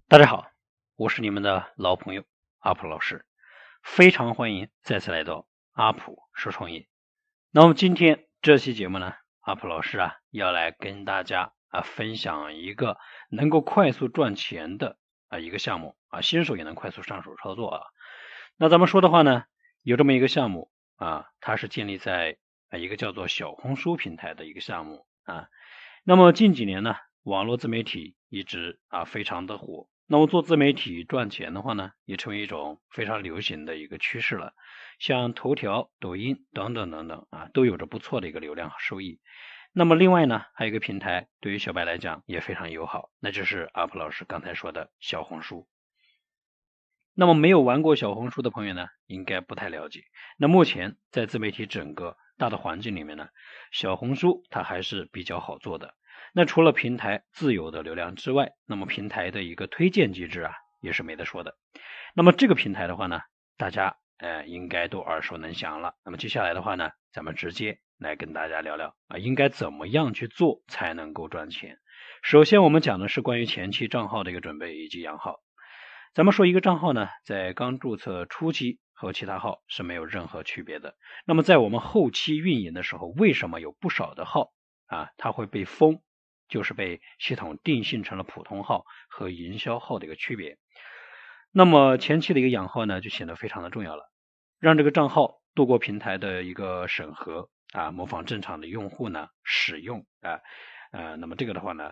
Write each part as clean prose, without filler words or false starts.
大家好，我是你们的老朋友阿普老师，非常欢迎再次来到阿普说创业。那么今天这期节目呢，阿普老师要来跟大家分享一个能够快速赚钱的一个项目新手也能快速上手操作那咱们说的话呢，有这么一个项目它是建立在一个叫做小红书平台的一个项目那么近几年呢，网络自媒体一直非常的火。那么做自媒体赚钱的话呢，也成为一种非常流行的一个趋势了。像头条、抖音等等等等都有着不错的一个流量和收益。那么另外呢，还有一个平台对于小白来讲也非常友好，那就是阿普老师刚才说的小红书。那么没有玩过小红书的朋友呢，应该不太了解。那目前在自媒体整个大的环境里面呢，小红书它还是比较好做的。那除了平台自有的流量之外，那么平台的一个推荐机制也是没得说的。那么这个平台的话呢，大家应该都耳熟能详了。那么接下来的话呢，咱们直接来跟大家聊聊应该怎么样去做才能够赚钱。首先我们讲的是关于前期账号的一个准备以及养号。咱们说一个账号呢，在刚注册初期和其他号是没有任何区别的。那么在我们后期运营的时候，为什么有不少的号它会被封，就是被系统定性成了普通号和营销号的一个区别。那么前期的一个养号呢，就显得非常的重要了，让这个账号度过平台的一个审核模仿正常的用户呢使用那么这个的话呢，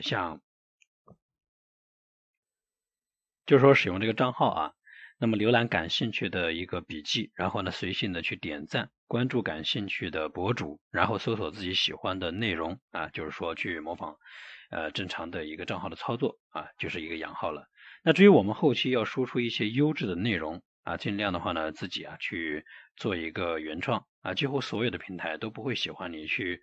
像就是说使用这个账号那么浏览感兴趣的一个笔记，然后呢随性的去点赞关注感兴趣的博主，然后搜索自己喜欢的内容就是说去模仿正常的一个账号的操作就是一个养号了。那至于我们后期要输出一些优质的内容尽量的话呢自己去做一个原创几乎所有的平台都不会喜欢你去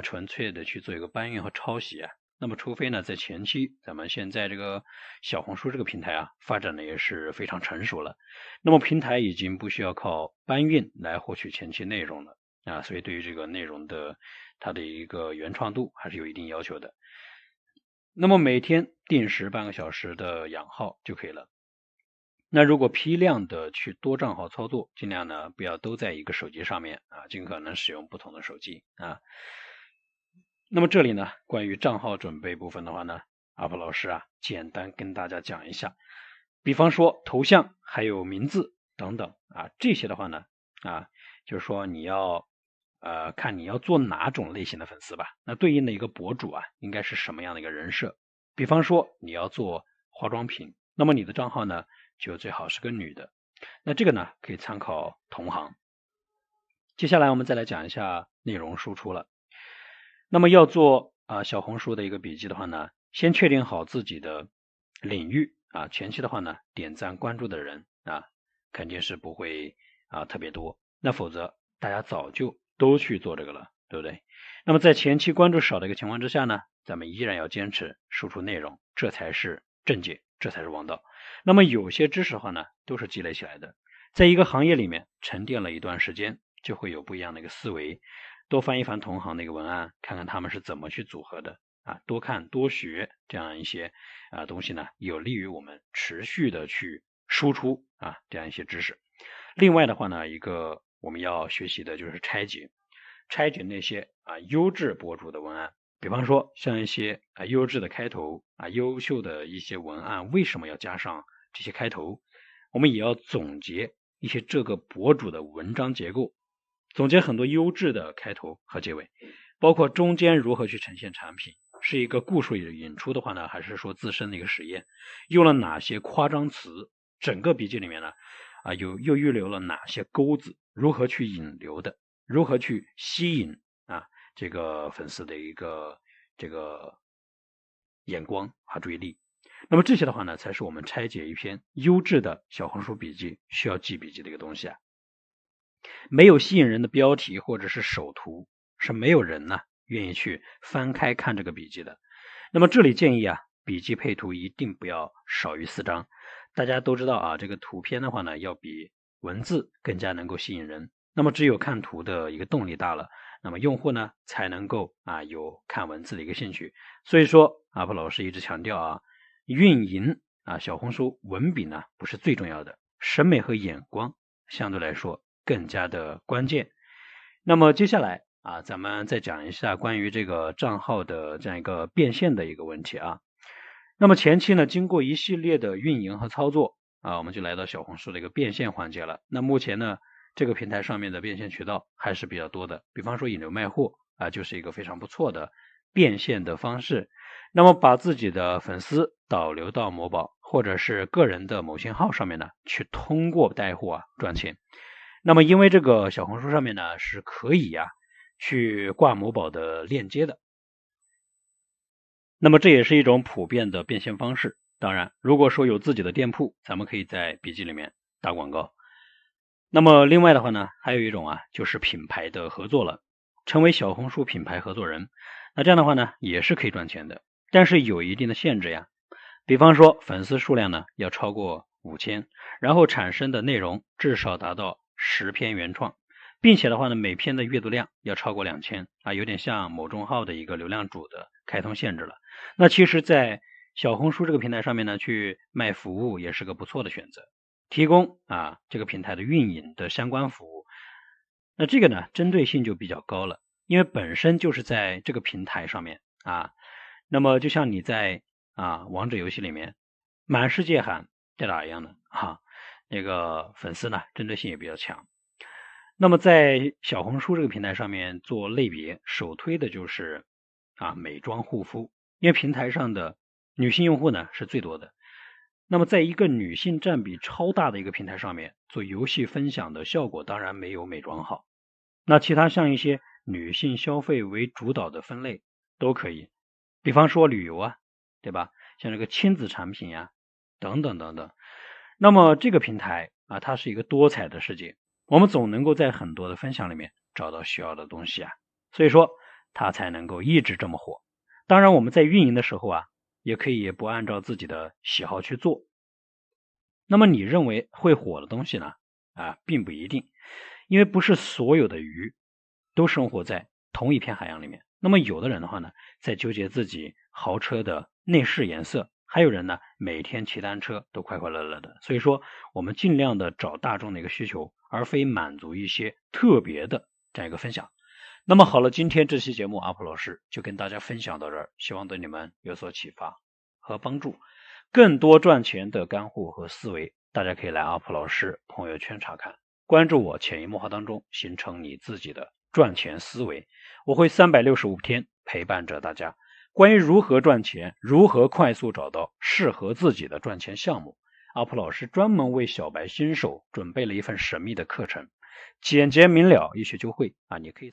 纯粹的去做一个搬运和抄袭那么除非呢在前期咱们现在这个小红书这个平台发展的也是非常成熟了，那么平台已经不需要靠搬运来获取前期内容了所以对于这个内容的它的一个原创度还是有一定要求的。那么每天定时半个小时的养号就可以了。那如果批量的去多账号操作，尽量呢不要都在一个手机上面尽可能使用不同的手机那么这里呢，关于账号准备部分的话呢，阿普老师简单跟大家讲一下。比方说头像还有名字等等这些的话呢就是说你要看你要做哪种类型的粉丝吧。那对应的一个博主应该是什么样的一个人设？比方说你要做化妆品，那么你的账号呢就最好是个女的。那这个呢可以参考同行。接下来我们再来讲一下内容输出了。那么要做小红书的一个笔记的话呢，先确定好自己的领域前期的话呢，点赞关注的人肯定是不会特别多，那否则大家早就都去做这个了，对不对？那么在前期关注少的一个情况之下呢，咱们依然要坚持输出内容，这才是正解，这才是王道。那么有些知识的话呢，都是积累起来的，在一个行业里面沉淀了一段时间，就会有不一样的一个思维。多翻一翻同行的一个文案，看看他们是怎么去组合的多看多学这样一些东西呢，有利于我们持续的去输出这样一些知识。另外的话呢，一个我们要学习的就是拆解那些优质博主的文案，比方说像一些优质的开头优秀的一些文案为什么要加上这些开头，我们也要总结一些这个博主的文章结构，总结很多优质的开头和结尾，包括中间如何去呈现产品，是一个故事引出的话呢，还是说自身的一个实验，用了哪些夸张词，整个笔记里面呢又预留了哪些钩子，如何去引流的，如何去吸引这个粉丝的一个这个眼光和注意力。那么这些的话呢，才是我们拆解一篇优质的小红书笔记需要记笔记的一个东西没有吸引人的标题或者是首图，是没有人愿意去翻开看这个笔记的。那么这里建议笔记配图一定不要少于4张。大家都知道这个图片的话呢，要比文字更加能够吸引人。那么只有看图的一个动力大了，那么用户呢才能够有看文字的一个兴趣。所以说阿普老师一直强调运营啊，小红书文笔呢不是最重要的，审美和眼光相对来说更加的关键。那么接下来啊，咱们再讲一下关于这个账号的这样一个变现的一个问题啊。那么前期呢，经过一系列的运营和操作啊，我们就来到小红书的一个变现环节了。那目前呢，这个平台上面的变现渠道还是比较多的，比方说引流卖货啊，就是一个非常不错的变现的方式。那么把自己的粉丝导流到某宝或者是个人的某信号上面呢，去通过带货赚钱。那么因为这个小红书上面呢是可以去挂某宝的链接的，那么这也是一种普遍的变现方式。当然如果说有自己的店铺，咱们可以在笔记里面打广告。那么另外的话呢，还有一种就是品牌的合作了，成为小红书品牌合作人。那这样的话呢也是可以赚钱的，但是有一定的限制呀。比方说粉丝数量呢要超过5000，然后产生的内容至少达到10篇原创，并且的话呢每篇的阅读量要超过2000啊，有点像某众号的一个流量主的开通限制了。那其实在小红书这个平台上面呢，去卖服务也是个不错的选择，提供这个平台的运营的相关服务。那这个呢针对性就比较高了，因为本身就是在这个平台上面那么就像你在王者游戏里面满世界喊代打一样的那个粉丝呢针对性也比较强。那么在小红书这个平台上面做类别，首推的就是美妆护肤，因为平台上的女性用户呢是最多的。那么在一个女性占比超大的一个平台上面做游戏分享的效果当然没有美妆好。那其他像一些女性消费为主导的分类都可以，比方说旅游对吧？像这个亲子产品等等等等。那么这个平台它是一个多彩的世界，我们总能够在很多的分享里面找到需要的东西所以说它才能够一直这么火。当然我们在运营的时候也可以不按照自己的喜好去做。那么你认为会火的东西呢并不一定，因为不是所有的鱼都生活在同一片海洋里面。那么有的人的话呢，在纠结自己豪车的内饰颜色，还有人呢每天骑单车都快快乐乐的。所以说我们尽量的找大众的一个需求，而非满足一些特别的这样一个分享。那么好了，今天这期节目阿普老师就跟大家分享到这儿，希望对你们有所启发和帮助。更多赚钱的干货和思维，大家可以来阿普老师朋友圈查看，关注我，潜移默化当中形成你自己的赚钱思维。我会365天陪伴着大家。关于如何赚钱，如何快速找到适合自己的赚钱项目，阿普老师专门为小白新手准备了一份神秘的课程，简洁明了，一学就会你可以